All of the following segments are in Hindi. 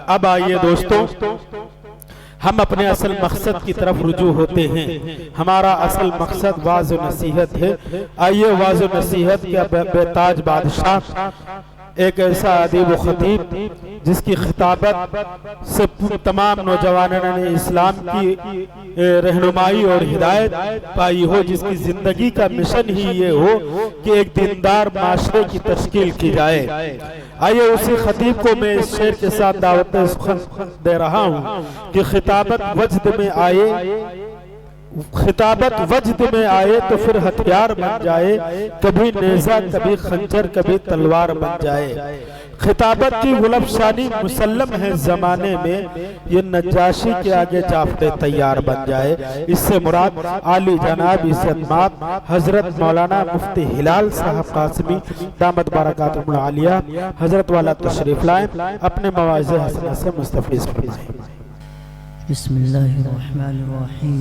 अब आइए दोस्तों, हम अपने असल मकसद की तरफ रुजू होते हैं। हमारा असल मकसद वाज़ व नसीहत है। आइए वाज़ व नसीहत के बेताज बादशाह, एक ऐसा अदीब व खतीब जिसकी खिताबत से तमाम नौजवानों ने इस्लाम की रहनुमाई और हिदायत पाई हो, जिसकी जिंदगी का मिशन ही ये हो कि एक दीनदार माशरे की तश्कील की जाए। आइए उसी खतीब को मैं इस शेर के साथ दावत दे रहा हूँ कि खिताबत वजद में आए, खिताबत वजद में आए तो फिर हथियार बन जाए, कभी नेज़ा कभी खंजर कभी तलवार बन जाए। खिताबत की गुलबशानी मुसल्लम है ज़माने में, ये नज्जाशी के आगे जाफते तैयार बन जाए। इससे मुराद आली जनाब इज़्ज़तमाब हजरत मौलाना मुफ्ती हिलाल साहब कासमी दामत बरकातुहुल आलिया हजरत वाला तशरीफ लाएं, अपने मवाज़े हसना से मुस्तफ़ीज़ फरमाएं। बिस्मिल्लाहिर्रहमानिर्रहीम।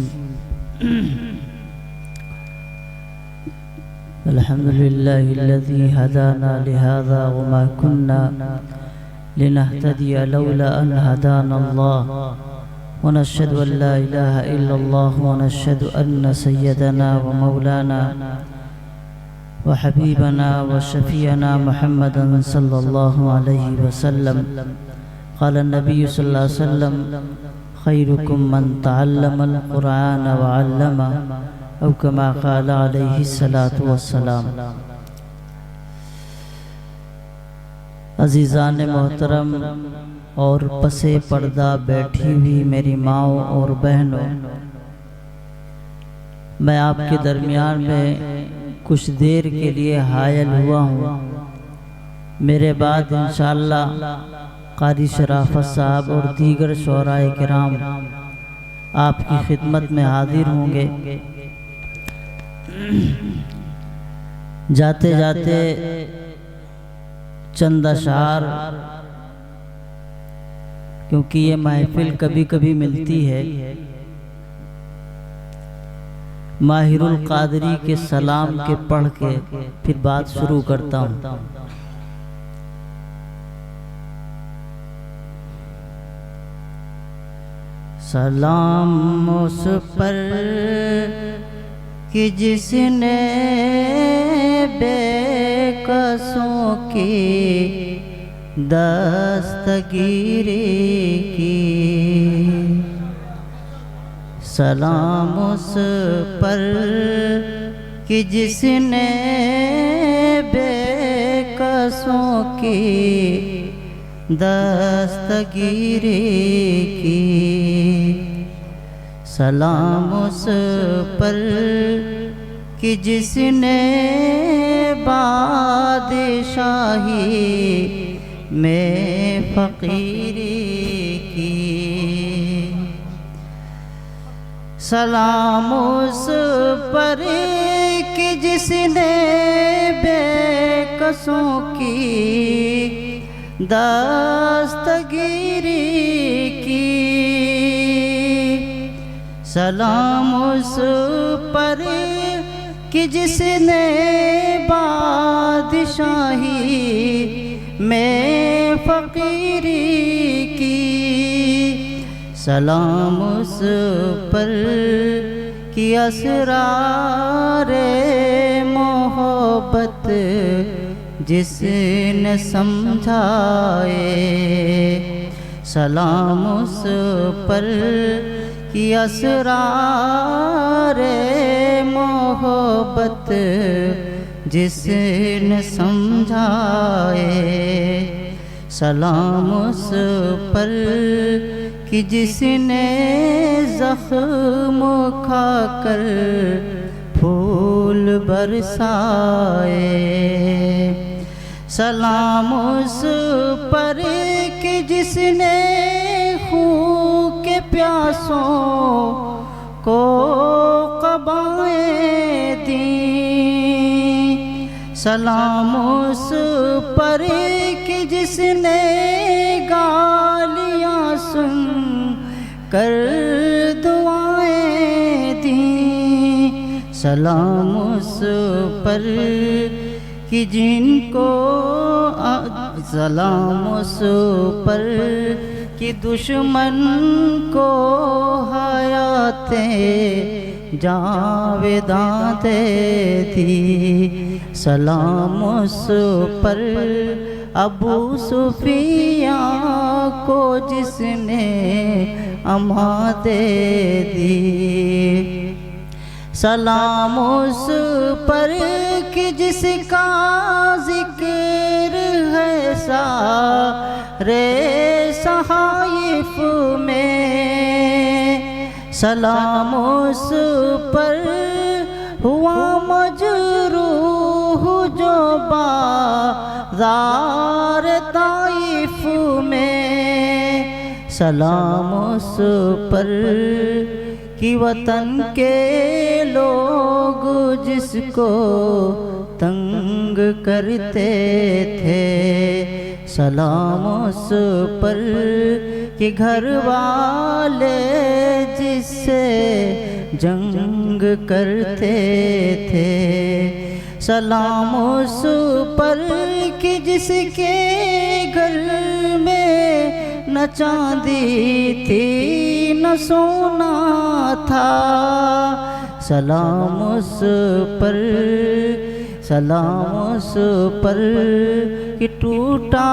अल्हम्दुलिल्लाहिल्लज़ी हदाना लिहाज़ा वमा कुन्ना लिनहतदिया लौला अन हदानल्लाह व नशहदु अन ला इलाहा इल्लल्लाह व नशहदु अन्न सय्यदना व मौलाना व हबीबना व शफीअना मुहम्मदन सल्लल्लाहु अलैहि वसल्लम क़ाल नबी सल्लल्लाहु अलैहि वसल्लम खैरुकुम मन तअल्लमल कुरान व अल्लमा औ कमा क़ाल अलैहिस्सलातु वस्सलाम। अज़ीज़ान मोहतरम और पसे पर्दा बैठी हुई मेरी माओ और बहनों, मैं आपके दरमियान में कुछ देर के लिए हायल हुआ हूँ। मेरे बाद इंशाअल्लाह क़ारी शराफत साहब और दीगर शोराए किराम आपकी खिदमत में हाजिर होंगे। जाते जाते चंद अशार, क्योंकि ये महफिल कभी कभी मिलती है, माहिरुल कादरी के सलाम के पढ़ के फिर बात शुरू करता हूँ। सलाम उस पर कि जिसने बेकसों की दस्तगीरी की, सलाम उस पर कि जिसने बेकसों की दस्तगीरी की, सलाम उस पर कि जिसने बादशाही में फ़कीरी की, सलाम उस पर कि जिसने बेकसों की दस्तगीरी की, सलाम उस पर कि जिसने बादशाही में फ़कीरी की, सलाम उस पर कि असरारे मोहब्बत जिसने समझाए, सलाम उस पर कि असरारे मोहब्बत जिसने समझाए, सलाम उस पर कि जिसने ज़ख्म खाकर फूल बरसाए, सलाम उस पर कि जिसने खून के प्यासों को क़बाएं दी, सलाम उस पर कि जिसने गालियाँ सुन कर दुआएं दी, सलाम उस पर कि जिनको सलाम उस पर कि दुश्मन को हयाते जावेदां दे दी। सलाम उस पर अबू सुफियान को जिसने अमा दे दी। सलाम उस पर कि जिसका जिक्र है सारे सहाइफ में। सलाम उस पर हुआ मजरूह जो बाज़ार ताइफ में। सलाम उस पर कि वतन के लोग जिसको तंग करते थे। सलाम उस पर कि घर वाले जिससे जंग करते थे। सलाम उस पर कि जिसके घर में न चांदी थी न सोना था। सलाम उस पर, सलाम उस पर कि टूटा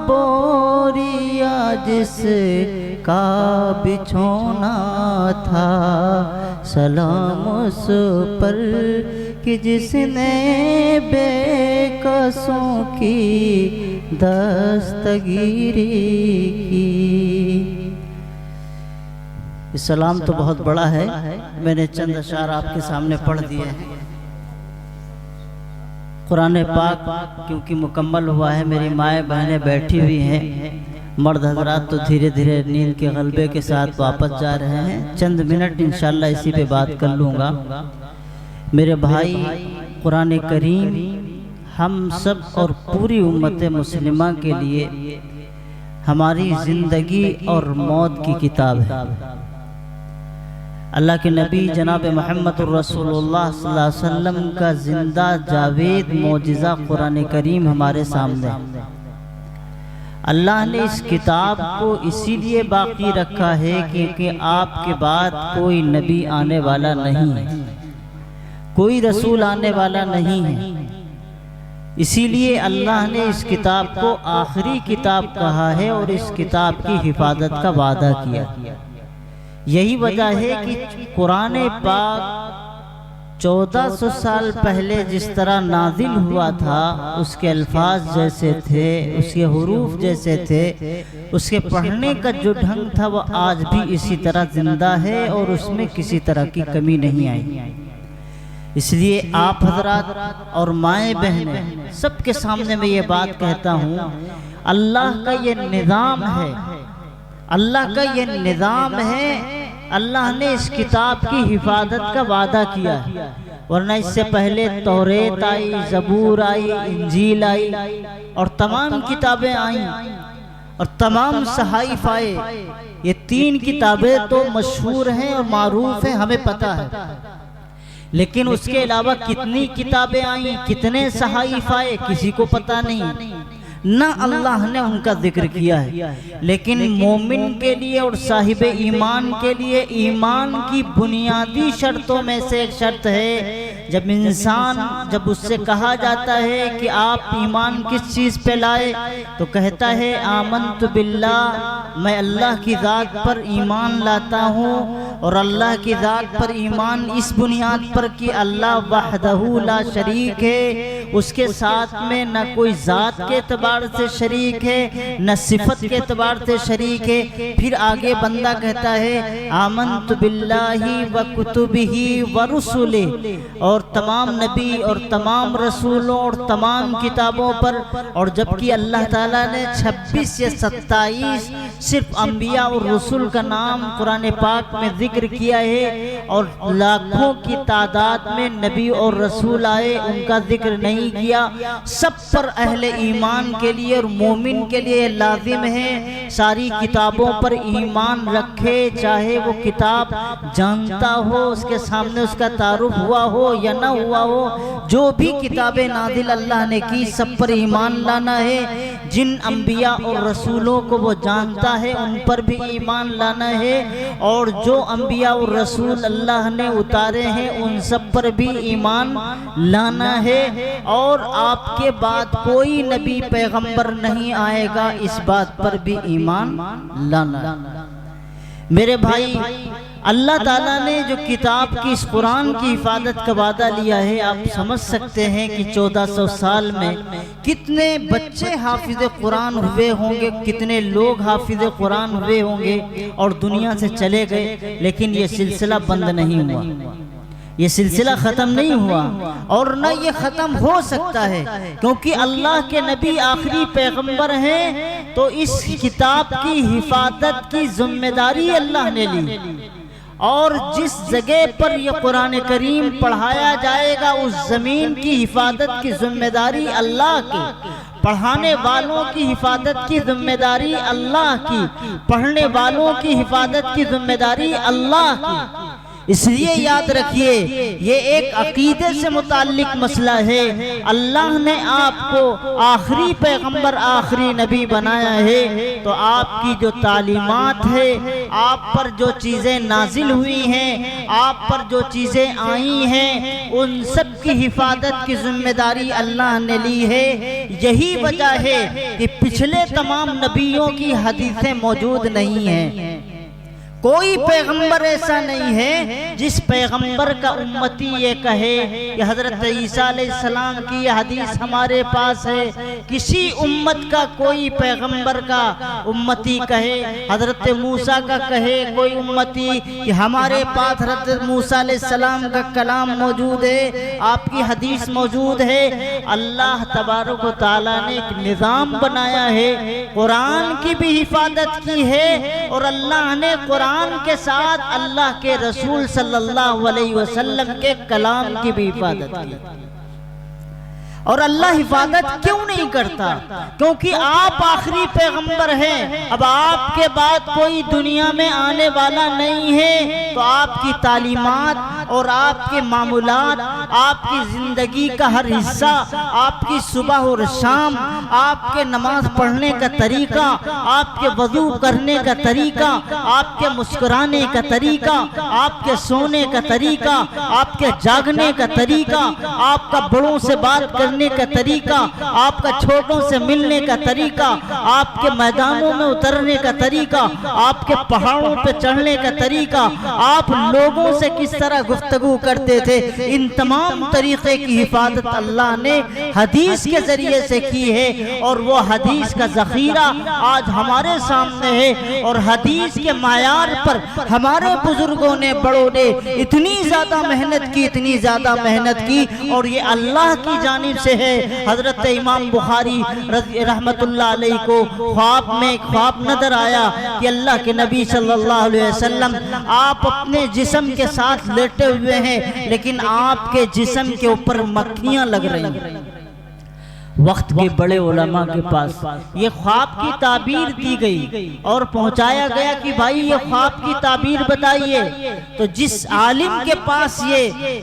बोरिया जिसका बिछोना था। सलाम उस पर कि जिसने बेकसों की दस्तगीरी की। सलाम तो बहुत बड़ा है, मैंने चंद अशार आपके सामने पढ़ दिए हैं। कुरान पाक क्योंकि मुकम्मल हुआ है, मेरी माएँ बहनें बैठी हुई हैं, मर्द हजरात तो धीरे धीरे नींद के गलबे के साथ वापस जा रहे हैं। चंद मिनट इंशाल्लाह इसी पे बात कर लूँगा। मेरे भाई, कुरान करीम हम सब और पूरी उम्मत मुस्लिमा के लिए हमारी ज़िंदगी और मौत की किताब है। अल्लाह के नबी जनाब मोहम्मद रसूलुल्लाह सल्लल्लाहु अलैहि वसल्लम का जिंदा जावेद मौजिज़ा कुरान करीम हमारे सामने। अल्लाह ने इस किताब को इसीलिए बाकी रखा है क्योंकि आपके बाद कोई नबी आने वाला नहीं है, कोई रसूल आने वाला नहीं है। इसीलिए अल्लाह ने इस किताब को आखिरी किताब कहा है और इस किताब की हिफाजत का वादा किया। यही वजह है कि कुरान पाक 1400 साल पहले जिस तरह नाजिल हुआ था, उसके अल्फाज जैसे थे, उसके हुरूफ जैसे थे, उसके पढ़ने का जो ढंग था वो आज भी इसी तरह जिंदा है और उसमें किसी तरह की कमी नहीं आई। इसलिए आप हजरात और माएँ बहनें सबके सामने मैं ये बात कहता हूँ, अल्लाह का ये निज़ाम है, अल्लाह का ये निज़ाम है। अल्लाह ने इस किताब की हिफाजत का वादा किया है, वरना इससे पहले तौरेत आई, ज़बूर आई, इंजील आई और तमाम किताबें आई और तमाम सहाइफ आए। ये 3 किताबें तो मशहूर हैं और मारूफ हैं, हमें पता है। लेकिन उसके अलावा कितनी किताबें आई, कितने सहाइफ आए, किसी को पता नहीं, ना अल्लाह ने उनका जिक्र किया है। लेकिन मोमिन के लिए और साहिब ईमान के लिए ईमान की बुनियादी शर्तों में से एक शर्त है, जब उससे कहा जाता है कि आप ईमान किस चीज़ पे लाए, तो कहता है आमन्तु बिल्लाह, मैं अल्लाह की ज़ात पर ईमान लाता हूँ। और अल्लाह की ज़ात पर ईमान इस बुनियाद पर कि अल्लाह वहदहू ला शरीक है, उसके साथ में न कोई ज़ात के एतबार से शरीक है, न सिफत के एतबार से शरीक है। फिर आगे बंदा कहता है आमन्तु बिल्लाहि व कुतुबिही व रुसुलिही, और तमाम नबी और तमाम रसूलों और तमाम किताबों पर। और जबकि अल्लाह ताला ने 26 या 27 सिर्फ अंबिया और रसूल का नाम कुरान पाक में जिक्र किया है और लाखों की तादाद में नबी और रसूल आए, उनका जिक्र नहीं नहीं किया। सब पर अहले ईमान के लिए और मोमिन के लिए लाजिम है सारी किताबों पर ईमान रखे, चाहे वो किताब जानता हो, उसके सामने उसका तारुफ हुआ हो या ना हुआ हो। जो भी किताबें नाजिल अल्लाह ने की सब पर ईमान लाना है। जिन अंबिया और रसूलों को वो जानता है उन पर भी ईमान लाना है, और जो अंबिया और रसूल अल्लाह ने उतारे हैं उन सब पर भी ईमान लाना है। और आपके बाद कोई नबी पैगंबर नहीं आएगा, इस बात पर भी ईमान लाना। मेरे भाई, अल्लाह ताला ने जो किताब की इस कुरान की हिफाजत का वादा लिया है, आप समझ सकते हैं कि 1400 साल में कितने बच्चे हाफिज कुरान हुए होंगे, कितने लोग हाफिज कुरान हुए होंगे और दुनिया से चले गए। लेकिन ये सिलसिला बंद नहीं हुआ, ये सिलसिला ख़त्म नहीं हुआ और न ये ख़त्म हो सकता है, क्योंकि अल्लाह के नबी आखिरी पैगंबर हैं। तो इस किताब की हिफाजत की जिम्मेदारी अल्लाह ने ली, और जिस जगह पर यह कुरान करीम पढ़ाया जाएगा उस ज़मीन की हिफाजत की जिम्मेदारी अल्लाह की, पढ़ाने वालों की हिफाजत की जिम्मेदारी अल्लाह की, पढ़ने वालों की हिफाजत की जिम्मेदारी अल्लाह की। इसलिए याद रखिए, ये एक अकीदे से मुताल्लिक मसला है। अल्लाह ने आपको आखिरी पैगंबर, आखिरी नबी बनाया है, तो आपकी जो तालीमात है, आप पर जो चीज़ें नाजिल हुई हैं, आप पर जो चीज़ें आई हैं, उन सब की हिफाजत की जिम्मेदारी अल्लाह ने ली है। यही वजह है कि पिछले तमाम नबियों की हदीसें मौजूद नहीं हैं। कोई पैगंबर ऐसा नहीं है जिस पैगंबर का उम्मती ये कहे कि हज़रत ईसा अलैहिस्सलाम की यह हदीस हमारे पास है। किसी उम्मत का कोई पैगंबर का उम्मती कहे, हज़रत मूसा का कहे कोई उम्मती कि हमारे पास हज़रत मूसा अलैहिस्सलाम का कलाम मौजूद है, आपकी हदीस मौजूद है। अल्लाह तबारक व तआला ने एक निज़ाम बनाया है, कुरान की भी हिफाजत की है, और अल्लाह ने कुरान के साथ अल्लाह के रसूल सल्लल्लाहु अलैहि वसल्लम के कलाम की भी हिफाजत की। और अल्लाह हिफाजत क्यों नहीं करता? क्योंकि आप आखिरी पैगंबर हैं। अब आपके बाद कोई दुनिया में आने वाला नहीं है, तो आपकी तालीमात और आपके मामूलात, आपकी जिंदगी का हर हिस्सा, आपकी सुबह और शाम, आपके नमाज पढ़ने का तरीका, आपके वजू करने का तरीका, आपके मुस्कुराने का तरीका, आपके सोने का तरीका, आपके जागने का तरीका, आपका बड़ों से बात करने का तरीका, आपका छोटों से मिलने का तरीका, आपके मैदानों में उतरने का तरीका, आपके पहाड़ों पे चढ़ने का तरीका, आप लोगों से किस तरह गुफ्तगू करते थे, इन तमाम तरीके की हिफाजत अल्लाह ने हदीस के जरिए से की है। और वो हदीस का ज़ख़ीरा आज हमारे सामने है, और हदीस के मायार पर हमारे बुजुर्गों ने, बड़ों ने इतनी ज़्यादा मेहनत की, इतनी ज़्यादा मेहनत की, और ये अल्लाह की जानिब से है। हजरत इमाम बुखारी रहमतुल्लाह अलैहि को ख्वाब में ख्वाब नजर आया कि अल्लाह के नबी सल्लल्लाहु अलैहि वसल्लम आप अपने जिस्म के साथ लेटे हुए हैं, लेकिन आपके जिस्म के ऊपर मक्खियां लग रही हैं। वक्त के बड़े उलमा के पास ये ख्वाब की ताबीर दी गई और पहुंचाया गया कि भाई ये ख्वाब की ताबीर बताइए। तो जिस आलिम के पास ये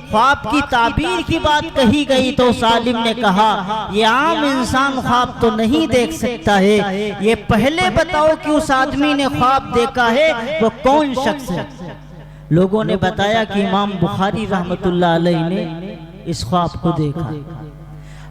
ख्वाब की ताबीर की बात कही गई, तो उस आलिम ने कहा ये आम इंसान ख्वाब तो नहीं देख सकता है, ये पहले बताओ कि उस आदमी ने ख्वाब देखा है वो कौन शख्स है। लोगों ने बताया कि इमाम बुखारी रहमतुल्लाह अलैहि ने इस ख्वाब को देखा।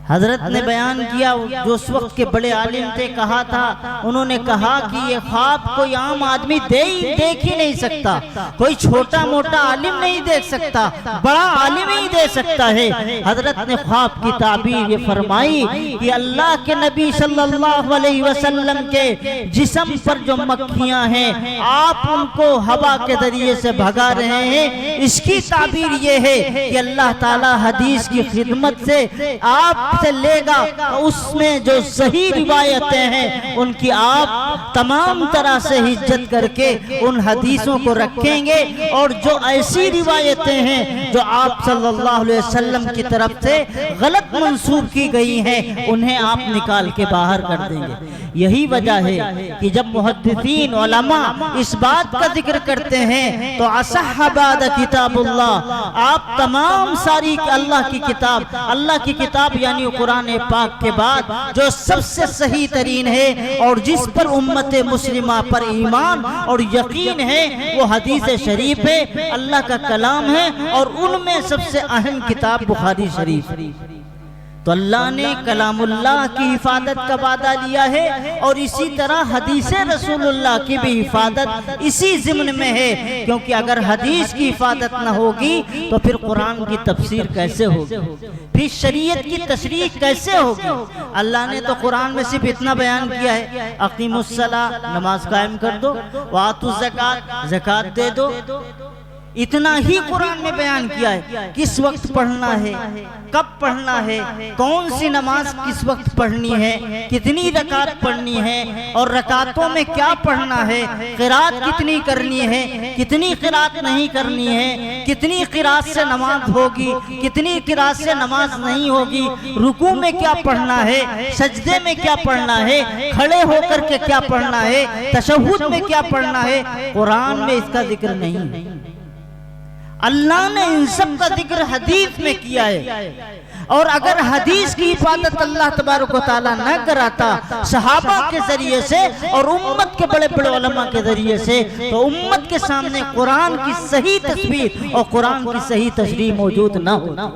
हजरत ने बयान किया, जो उस वक्त के बड़े आलिम थे, कहा था, उन्होंने कहा कि ये ख्वाब कोई आम आदमी देख ही नहीं सकता, कोई छोटा मोटा आलिम नहीं देख सकता, बड़ा आलिम ही दे सकता है। हजरत ने ख्वाब की ताबीर ये फरमाई कि अल्लाह के नबी सल्लल्लाहु अलैहि वसल्लम के जिस्म पर जो मक्खियां हैं, आप उनको हवा के जरिए से भगा रहे हैं। इसकी ताबीर ये है कि अल्लाह ताला हदीस की खिदमत से आप आपसे लेगा तो उसमें जो सही रिवायतें हैं उनकी आप तमाम तरह से इज्जत करके उन हदीसों को रखेंगे, और जो ऐसी रिवायतें हैं जो आप सल्लल्लाहु अलैहि वसल्लम की तरफ से गलत मंसूब की गई हैं उन्हें आप निकाल के बाहर कर देंगे। यही वजह है कि जब मुहद्दिसीन उलमा इस बात का जिक्र करते हैं तो असह बाद किताबुल्लाह, आप तमाम सारी अल्लाह की किताब यानी कुरान पाक के बाद जो सबसे सही तरीन है और जिस पर उम्मत मुस्लिमा पर ईमान और यकीन है वो हदीस शरीफ है, अल्लाह का कलाम है, और उनमें सबसे अहम किताब बुखारी शरीफ। तो अल्लाह ने कलामुल्लाह की हिफाजत का वादा लिया है और इसी तरह हदीस रसूलुल्लाह की भी हिफाजत इसी ज़िम्न में है, क्योंकि अगर हदीस की हिफाजत न होगी तो फिर कुरान की तफसीर कैसे होगी, फिर शरीयत की तशरीह कैसे होगी। अल्लाह ने तो कुरान में सिर्फ इतना बयान किया है, अकीमुस्सलाह, नमाज कायम कर दो, वातुज़ ज़कात, ज़कात दे दो, इतना ही कुरान में बयान किया है। किस वक्त पढ़ना है, कब पढ़ना है, कौन सी नमाज किस वक्त पढ़नी है, कितनी रकात पढ़नी है और रकातों में क्या पढ़ना है, क़िरात कितनी करनी है, कितनी क़िरात नहीं करनी है, कितनी क़िरात से नमाज होगी, कितनी क़िरात से नमाज नहीं होगी, रुकू में क्या पढ़ना है, सजदे में क्या पढ़ना है, खड़े होकर के क्या पढ़ना है, तशहुद में क्या पढ़ना है, कुरान में इसका जिक्र नहीं है। अल्लाह ने इन सब का जिक्र हदीस में किया है, और अगर हदीस की हिफाजत अल्लाह तबारक व तआला न कराता सहाबा के जरिए से और उम्मत के बड़े बड़े उलमा के जरिए से, तो उम्मत के सामने कुरान की सही तस्वीर और कुरान की सही तशरीह मौजूद न होना।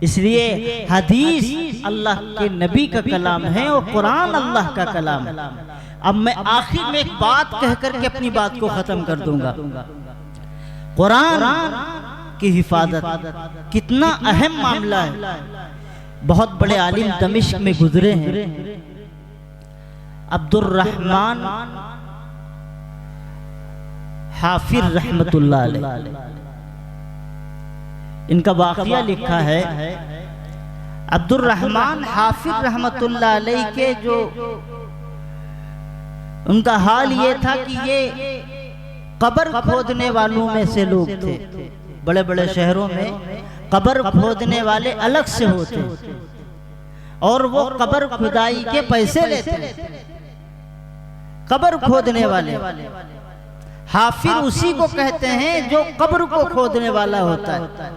इसलिए हदीस अल्लाह के नबी का कलाम है और कुरान अल्लाह का कलाम है। अब मैं आखिर में एक बात कहकर के अपनी बात को खत्म कर दूंगा। कुरान की हिफाजत कितना अहम मामला है। बहुत बड़े आलिम दमिश्क में गुजरे हैं, अब्दुर्रहमान हाफिज रहमतुल्लाह अलैह, इनका वाक़िया लिखा है। अब्दुर्रहमान हाफिज रहमतुल्लाह अलैह के जो उनका हाल ये था कि ये कब्र खोदने वालों में से लोग थे। बड़े बड़े शहरों में कब्र खोदने वाले अलग से होते और वो कब्र खुदाई के पैसे लेते। कब्र खोदने वाले हाफिज उसी को कहते हैं जो कब्र को खोदने वाला होता है।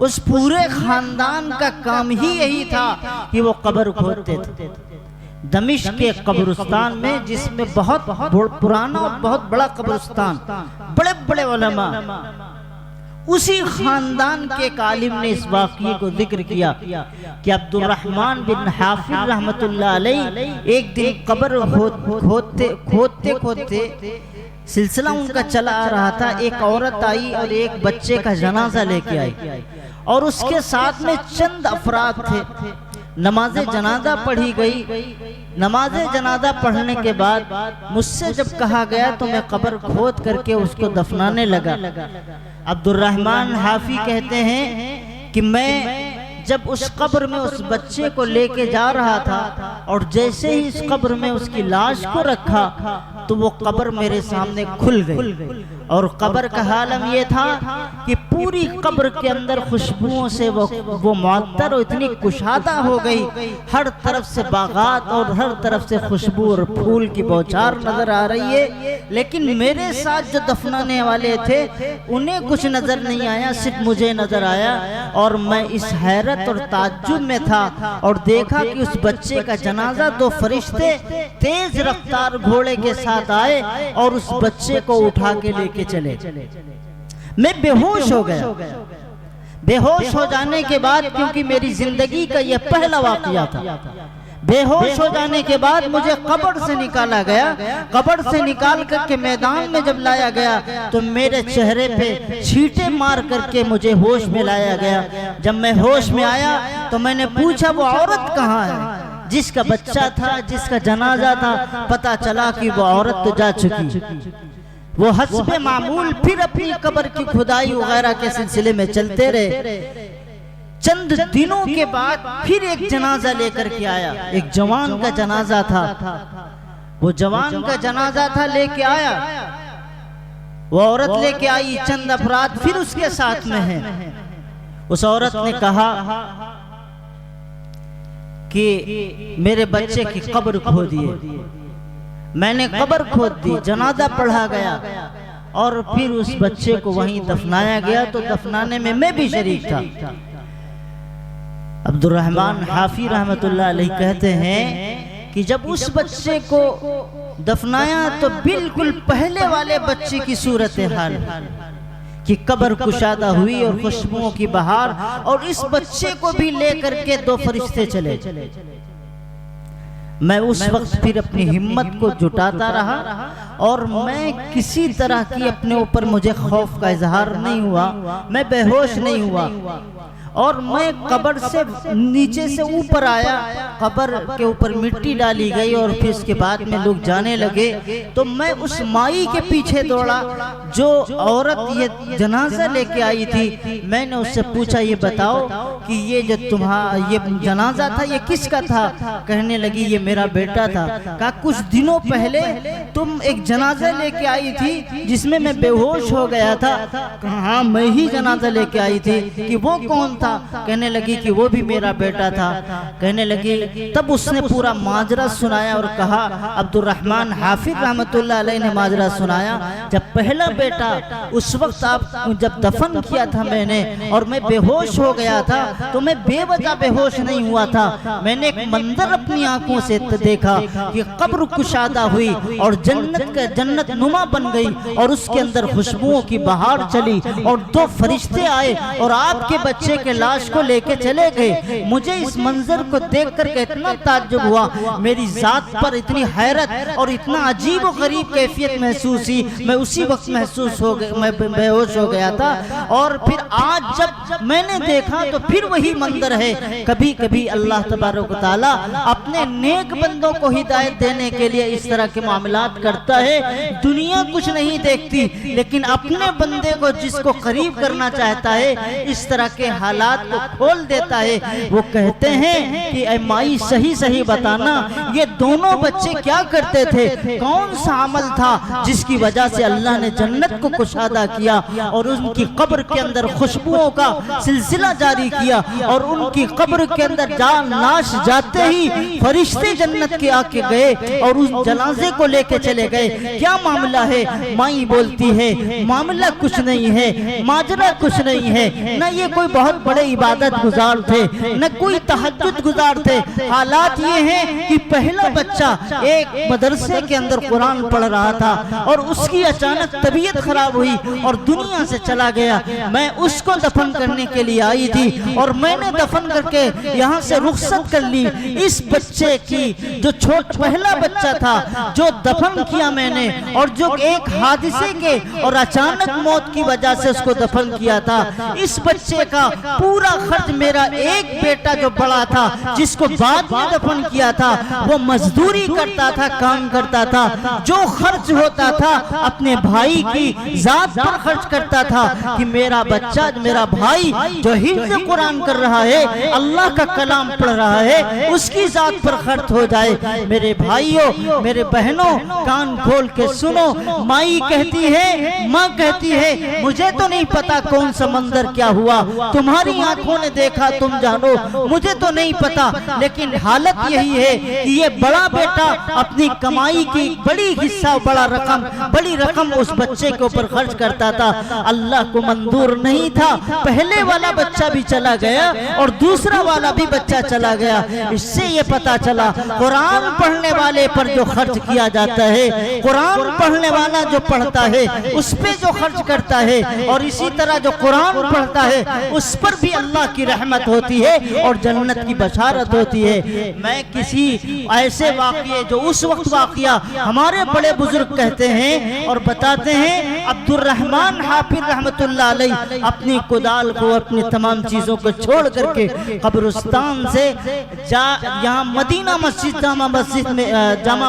उस पूरे खानदान का काम ही यही था कि वो कब्र खोदते थे। दमिश्क के कब्रिस्तान में, जिसमें बहुत पुराना और बहुत बड़ा कब्रिस्तान, बड़े बड़े उलमा, उसी खानदान के एक आलिम ने इस वाक़ये को जिक्र किया कि अब्दुर्रहमान बिन हाफिज रहमतुल्लाह अलैह एक दिन कब्र खोदते सिलसिला उनका चला आ रहा था। एक औरत आई और एक बच्चे का जनाजा लेके आई और उसके साथ में चंद अफराद थे। नमाज जनाजा पढ़ी गई। नमाज जनाजा पढ़ने के बाद मुझसे जब कहा गया तो मैं कब्र खोद करके उसको दफनाने लगा। अब्दुर्रहमान हाफी कहते हैं कि मैं जब उस कब्र में उस बच्चे को लेके जा रहा था और जैसे ही इस कब्र में उसकी लाश को रखा तो वो कब्र मेरे सामने खुल गई। और कब्र का हालम ये था कि पूरी कब्र के अंदर खुशबुओं से वो मुअत्तर और इतनी कुशादा हो गई। हर तरफ से बागात और हर तरफ से खुशबू और फूल की बौछार नजर आ रही है, लेकिन मेरे साथ जो दफनाने वाले थे उन्हें कुछ नजर नहीं आया, सिर्फ मुझे नजर आया। और मैं इस हैरत और ताज्जुब में था और देखा कि उस बच्चे का जनाजा दो फरिश्ते तेज रफ्तार घोड़े के साथ आए और उस बच्चे को उठा के लेके चले। मैं बेहोश हो गया। बेहोश हो जाने के बाद, क्योंकि मेरी जिंदगी का यह पहला वाकया था, बेहोश हो जाने के बाद मुझे कब्र से निकाला गया। कब्र से निकाल करके मैदान में जब लाया गया तो मेरे चेहरे पे छींटे मार करके मुझे होश में लाया गया। जब मैं होश में आया तो मैंने पूछा वो औरत कहाँ है जिसका बच्चा था, जिसका जनाजा था। पता चला कि वो औरत तो जा चुकी। वो हस्बे मामूल फिर अपनी कब्र की खुदाई वगैरह के सिलसिले में चलते रहे। चंद दिनों के बाद फिर एक जनाजा लेकर के आया। एक जवान का जनाजा था, वो जवान का जनाजा था, लेके आया। वो औरत लेके आई, चंद अफराद फिर उसके साथ में हैं। उस औरत ने कहा कि मेरे बच्चे की कब्र खोद दिए। मैंने कब्र खोद दी, जनाजा पढ़ा गया और फिर उस बच्चे को वहीं दफनाया गया। तो दफनाने में मैं भी शरीक था। अब्दुर रहमान हाफी रहमतुल्लाह अलैह कहते हैं कि जब उस बच्चे को दफनाया तो बिल्कुल पहले वाले बच्चे की सूरत हाल कि कब्र कुशादा हुई और खुशबुओं की बहार, और इस बच्चे को भी लेकर के दो फरिश्ते चले। मैं उस वक्त फिर अपनी हिम्मत को जुटाता रहा और मैं किसी तरह की अपने ऊपर मुझे खौफ का इजहार नहीं हुआ, मैं बेहोश नहीं हुआ और मैं कब्र से नीचे से ऊपर आया। कब्र के ऊपर मिट्टी डाली गई और फिर उसके बाद में लोग जाने लगे। तो मैं उस माई के पीछे दौड़ा जो औरत ये जनाजा लेके आई थी। मैंने उससे पूछा, ये बताओ कि ये जो तुम्हारा ये जनाजा था ये किसका था? कहने लगी ये मेरा बेटा था। कहा कुछ दिनों पहले तुम एक जनाजा लेके आई थी जिसमें मैं बेहोश हो गया था। कहा हाँ मैं ही जनाजा लेके आई थी। कि वो कौन था? कहने लगी कि वो भी मेरा बेटा था। कहने लगी, तब उसने पूरा माजरा सुनाया और कहा, अब्दुर रहमान हाफिज रहमतुल्लाह अलैह ने माजरा सुनाया, जब पहला बेटा उस वक्त आप जब दफन किया था मैंने और मैं बेहोश हो गया था, तो मैं बेवजह बेहोश नहीं हुआ था। मैंने एक मंजर अपनी आंखों से देखा कि कब्र कुशादा हुई और जन्नत नुमा बन गई और उसके अंदर खुशबुओं की बहार चली और दो फरिश्ते आए और आपके बच्चे के लाश को लेके चले गए। मुझे इस मंजर को देख करके इतना ताज्जुब हुआ, मेरी जात पर इतनी हैरत और इतना अजीब और गरीब कैफियत महसूस हुई। मैं उसी वक्त महसूस हो गया, मैं बेहोश हो गया था। और फिर आज जब मैंने देखा तो फिर वही मंजर है। कभी कभी अल्लाह तबारक व तआला अपने नेक बंदों को हिदायत देने के लिए इस तरह के मामलात करता है। दुनिया कुछ नहीं देखती, लेकिन अपने बंदे को जिसको करीब करना चाहता है इस तरह के हालात को खोल देता है। वो कहते हैं कि ऐ माई सही सही बताना, ये दोनों बच्चे क्या करते थे? कौन सा अमल था जिसकी वजह से अल्लाह ने जन्नत को कुशादा किया और उनकी कब्र के अंदर खुशबुओं का सिलसिला जारी किया और उनकी कब्र के अंदर लाश जाते ही फरिश्ते जन्नत के आके गए और उस जनाजे को लेके चले गए। क्या मामला है? माई बोलती है मामला कुछ नहीं है, माजरा कुछ नहीं है, न ये कोई बहुत बड़े इबादत गुजार थे, न कोई तहज्जुद गुजार थे। हालात ये हैं कि पहला बच्चा एक मदरसे के अंदर कुरान पढ़ रहा था और उसकी अचानक तबीयत खराब हुई और दुनिया से चला गया। मैं उसको दफन करने के लिए आई थी और मैंने दफन करके यहाँ से रुखसत कर ली। इस बच्चे की जो पहला बच्चा था जो दफन किया मैंने और जो एक हादसे के और अचानक मौत की वजह से उसको दफन किया था, इस बच्चे का पूरा खर्च मेरा एक बेटा जो बड़ा था जिसको बाद में दफन किया था वो मजदूरी करता था, काम करता था। जो खर्च होता था अपने भाई की जात पर खर्च करता था कि मेरा बच्चा मेरा भाई जो हिफ्ज़ कुरान कर रहा है, अल्लाह का कलाम पढ़ रहा है, उसकी जात पर खर्च हो जाए। मेरे भाइयों मेरे बहनों कान खोल के सुनो, माई कहती है, माँ कहती है मुझे तो नहीं पता कौन सा मंजर क्या हुआ, तुम्हारी आंखों ने देखा तुम जानो, मुझे तो नहीं पता, लेकिन हालत यही है कि ये बड़ा बेटा अपनी कमाई की बड़ी हिस्सा बड़ी रकम उस बच्चे के ऊपर खर्च करता था। अल्लाह को मंजूर नहीं था, पहले वाला बच्चा भी चला गया और दूसरा वाला भी बच्चा चला गया। इससे ये पता चला कुरान पढ़ने वाले पर जो खर्च किया जाता है, कुरान पढ़ने वाला जो पढ़ता है उस पे जो खर्च करता है और इसी तरह जो कुरान पढ़ता है उस पर भी अल्लाह की रहमत होती है और जन्नत की बशारत होती है। मैं किसी ऐसे वाक़ये जो उस वक्त वाक़या हमारे बड़े बुजुर्ग कहते हैं और बताते हैं, अब्दुर रहमान हाफिज रहमतुल्लाह अलैह अपनी कुदाल को अपनी तमाम चीज़ों को छोड़ करके कब्रिस्तान से यहाँ मदीना मस्जिद जामा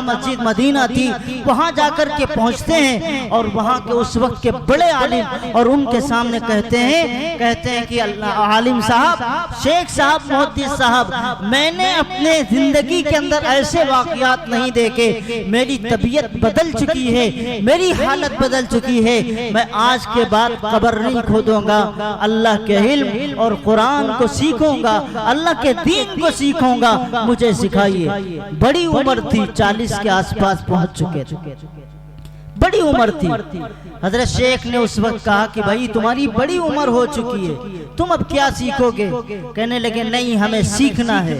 मस्जिद मदीना थी, वहाँ जाकर के पहुँचते हैं और वहाँ के उस वक्त के बड़े आलिम और उनके सामने कहते हैं कि अल्लाह आलिम साहब, शेख साहब, मुहद्दिस साहब, मैंने अपने जिंदगी के अंदर ऐसे वाक़यात नहीं देखे। मेरी तबीयत बदल चुकी है, मेरी हालत बदल चुकी है। मैं आज के बाद कब्र नहीं खोदूंगा, अल्लाह के इल्म और कुरान को सीखूंगा, अल्लाह के दीन को सीखूंगा, मुझे सिखाइए। बड़ी उम्र थी, 40 के आसपास पहुंच चुके थे, बड़ी उम्र थी। हजरत शेख ने उस वक्त कहा कि भाई तुम्हारी बड़ी उम्र हो चुकी है, तुम अब क्या सीखोगे? कहने लगे नहीं, हमें सीखना है,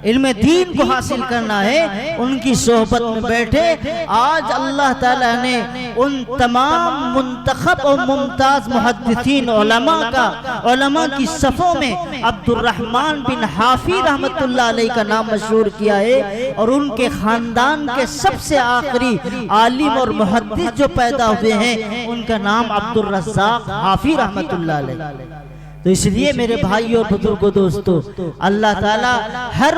इल्म दीन को हासिल करना है। उनकी सोहबत में बैठे। आज अल्लाह ताला ने उन तमाम मुंतखब और मुमताज मुहद्दिसीन उलमा की सफ़ों में अब्दुर्रहमान बिन हाफी रहमतुल्लाह अलैह का नाम मशहूर किया है। और उनके खानदान के सबसे आखिरी आलिम और मुहद्दिस जो पैदा हुए हैं, उनका नाम अब्दुल रज़्ज़ाक़ हाफी रहमतुल्लाह अलैह। तो इसलिए मेरे भाई और बुजुर्गों, दोस्तों, अल्लाह ताला हर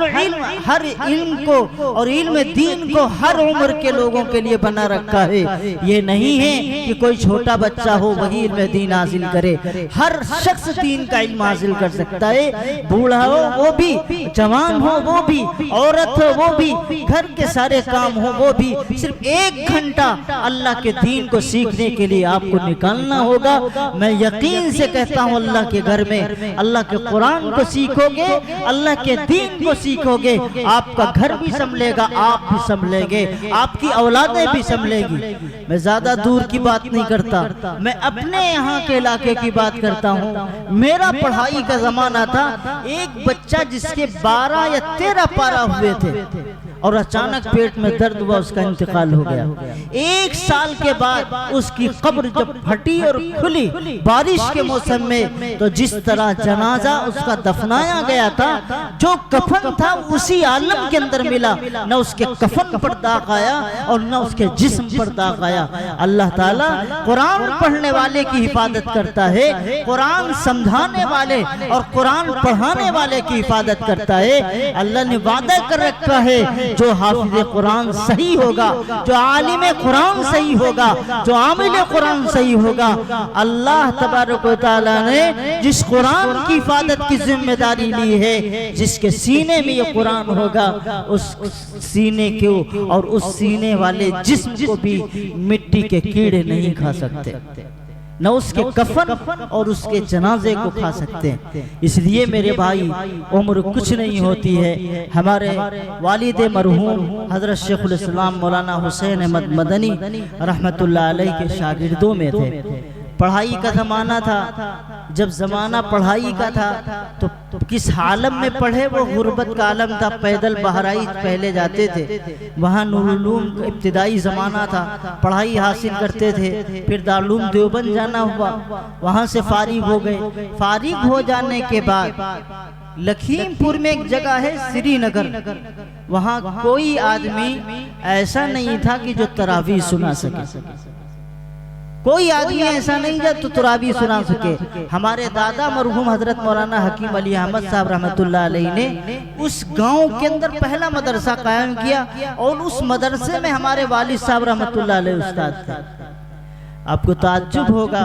इल्म को और इल्म दीन को हर उम्र के लोगों के लिए बना रखा है। ये नहीं है कि कोई छोटा बच्चा हो वही इल्म दीन हासिल करे। हर शख्स दीन का इल्म हासिल कर सकता है, बूढ़ा हो वो भी, जवान हो वो भी, औरत हो वो भी, घर के सारे काम हो वो भी। सिर्फ 1 घंटा अल्लाह के दीन को सीखने के लिए आपको निकालना होगा। मैं यकीन से कहता हूँ, अल्लाह के घर में अल्लाह के कुरान को सीखोगे, अल्लाह के दीन को सीखोगे, आपका घर भी संभलेगा, आप भी संभलेंगे, आपकी औलादें भी संभलेगी। मैं ज्यादा दूर की बात नहीं करता, मैं अपने यहाँ के इलाके की बात करता हूँ। मेरा पढ़ाई का जमाना था, एक बच्चा जिसके 12 या 13 पारा हुए थे और अचानक पेट में दर्द हुआ, उसका इंतकाल हो गया। 1 साल के बाद उसकी कब्र जब फटी और खुली बारिश के मौसम में, तो जिस तरह जनाजा उसका दफनाया गया था, जो कफन था उसी आलम के अंदर मिला। न उसके कफन पर दाग आया और न उसके जिस्म पर दाग आया। अल्लाह ताला कुरान पढ़ने वाले की हिफाजत करता है, कुरान समझाने वाले और कुरान पढ़ाने वाले की हिफाजत करता है। अल्लाह ने वादा कर रखा है, जो हाफिज़ कुरान सही होगा, जो आलिम कुरान सही होगा, जो आमिल कुरान सही होगा, अल्लाह तबारक व तआला ने जिस कुरान की हिफाजत की जिम्मेदारी ली है, जिसके सीने में ये कुरान होगा, उस सीने को और उस सीने वाले जिस्म को भी मिट्टी के कीड़े नहीं खा सकते, न उसके कफन और उसके जनाजे को खा सकते हैं। इसलिए मेरे भाई, उम्र कुछ नहीं होती है। हमारे वालिद मरहूम हजरत शेखुल इस्लाम मौलाना हुसैन अहमद मदनी रहमतुल्लाह अलैह के शागिर्दों में थे। पढ़ाई का ज़माना था। जब ज़माना पढ़ाई का था तो किस आलम में पढ़े, वो गुर्बत का आलम था। पैदल बहराइच पहले जाते थे, वहाँ नूरुल उलूम इब्तिदाई ज़माना था, पढ़ाई हासिल करते थे। फिर दारुल उलूम देवबंद जाना हुआ, वहाँ से फारिग हो गए। फारिग हो जाने के बाद लखीमपुर में एक जगह है श्रीनगर, वहाँ कोई आदमी ऐसा नहीं था कि जो तरावी सुना सके। कोई आदमी ऐसा नहीं था तो तरावी सुना सके। हमारे दादा मरहूम हजरत मौलाना हकीम अली अहमद साहब रहमतुल्लाह अलैह ने उस गांव के अंदर पहला मदरसा कायम किया और उस मदरसे में हमारे वालिद साहब रहमतुल्लाह अलैह उस्ताद थे। आपको ताज्जुब होगा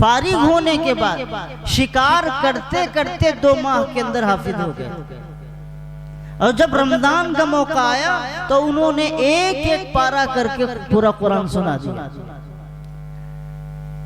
फारिग होने के बाद शिकार करते करते 2 माह के अंदर हाफिज हो गए। और जब रमजान का मौका आया तो उन्होंने एक एक पारा करके पूरा कुरान सुना दिया।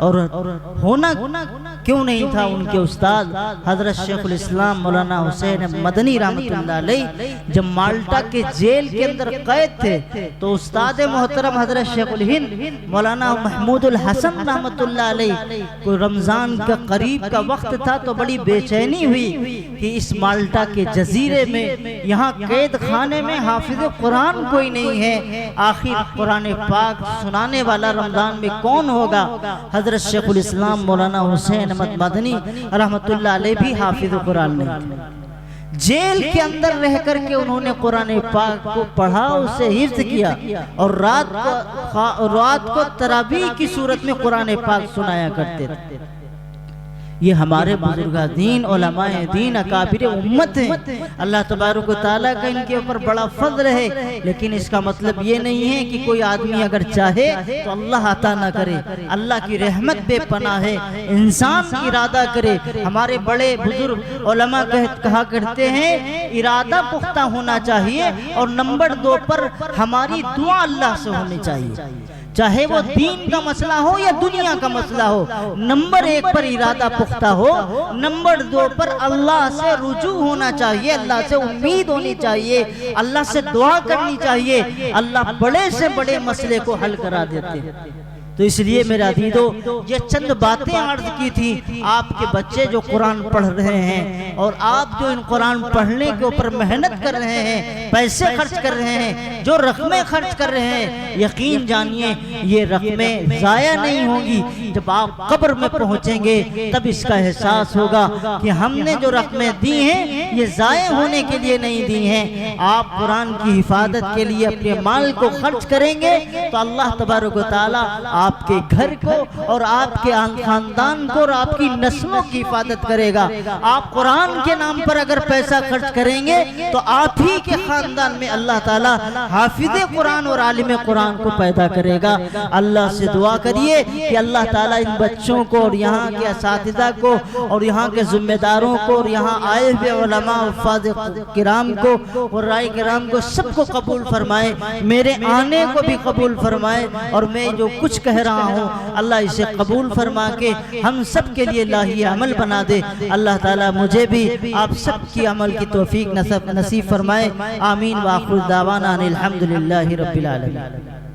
और होना क्यों नहीं था, उनके उस्ताद हजरत शेखुल इस्लाम मौलाना हुसैन मदनी रहमतुल्लाह अलैह जब माल्टा के जेल के अंदर कैद थे, तो उस्ताद मोहतरम हजरत शेखुल हिंद मौलाना महमूदुल हसन रहमतुल्लाह अलैह को रमजान का करीब का वक्त था, तो बड़ी बेचैनी हुई कि इस माल्टा के जजीरे में, यहाँ कैद खाने में हाफिज कुरान कोई नहीं है, आखिर कुरान पाक सुनाने वाला रमजान में कौन होगा। हजरत शेखुल इस्लाम मौलाना हुसैन अहमद मदनी रहमतुल्लाह अलैह भी हाफिज कुरान नहीं। जेल के अंदर रह करके उन्होंने कुरान पाक को पढ़ा, उसे हिफ्ज किया और रात को तरावी की सूरत में कुरान पाक सुनाया करते थे। ये हमारे बुजुर्गा दीन, उलमाए दीन, अकाबिर उम्मत हैं। अल्लाह तबारक व तआला का इनके ऊपर बड़ा फज़्ल है। लेकिन इसका मतलब ये नहीं है कि कोई आदमी अगर चाहे तो अल्लाह अता ना करे। अल्लाह की रहमत बेपनाह है, इंसान इरादा करे। हमारे बड़े बुजुर्ग उलमा कहा करते हैं इरादा पुख्ता होना चाहिए, और नंबर 2 पर हमारी दुआ अल्लाह से होनी चाहिए। चाहे वो दीन का मसला हो या दुनिया का मसला हो, नंबर 1 पर इरादा पुख्ता हो, नंबर 2 पर अल्लाह से रुजू होना चाहिए, अल्लाह से उम्मीद होनी चाहिए, अल्लाह से दुआ करनी चाहिए। अल्लाह बड़े से बड़े मसले को हल करा देते हैं। तो इसलिए मेरे अजीजों, ये चंद बातें अर्ज की थी। आपके बच्चे जो कुरान पढ़ रहे हैं और आप जो इन कुरान पढ़ने के ऊपर मेहनत कर रहे हैं, पैसे खर्च कर रहे हैं, जो रकमें खर्च कर रहे हैं, यकीन जानिए ये रकमें ज़ाया नहीं होंगी। जब आप कब्र में पहुंचेंगे तब इसका एहसास होगा कि हमने जो रकमें दी हैं ये ज़ाया होने के लिए नहीं दी हैं। आप कुरान की हिफाजत के लिए अपने माल को खर्च करेंगे तो अल्लाह तबारक व तआला आपके घर को और आपके खानदान को और आपकी नस्लों की हिफाजत करेगा। आप कुरान के नाम पर अगर पैसा खर्च करेंगे तो आप ही के खानदान में अल्लाह ताला हाफिज़े कुरान और आलिम कुरान को पैदा करेगा। अल्लाह से दुआ करिए कि अल्लाह ताला इन बच्चों को और यहाँ के असातिज़ा को और यहाँ के जिम्मेदारों को और यहाँ आए हुए उलमा उफ़ाज़ किराम को और राय किराम को सबको कबूल फरमाए, मेरे आने को भी कबूल फरमाए, और मैं जो कुछ कह रहा हूँ अल्लाह इसे कबूल फरमा के हम सब के लिए लाही अमल बना दे। अल्लाह ताला मुझे भी आप सब की अमल की तौफीक नसीब फरमाए। आमीन। व आखिर दावाना अनिल हम्दुलिल्लाहि रब्बिल आलमीन।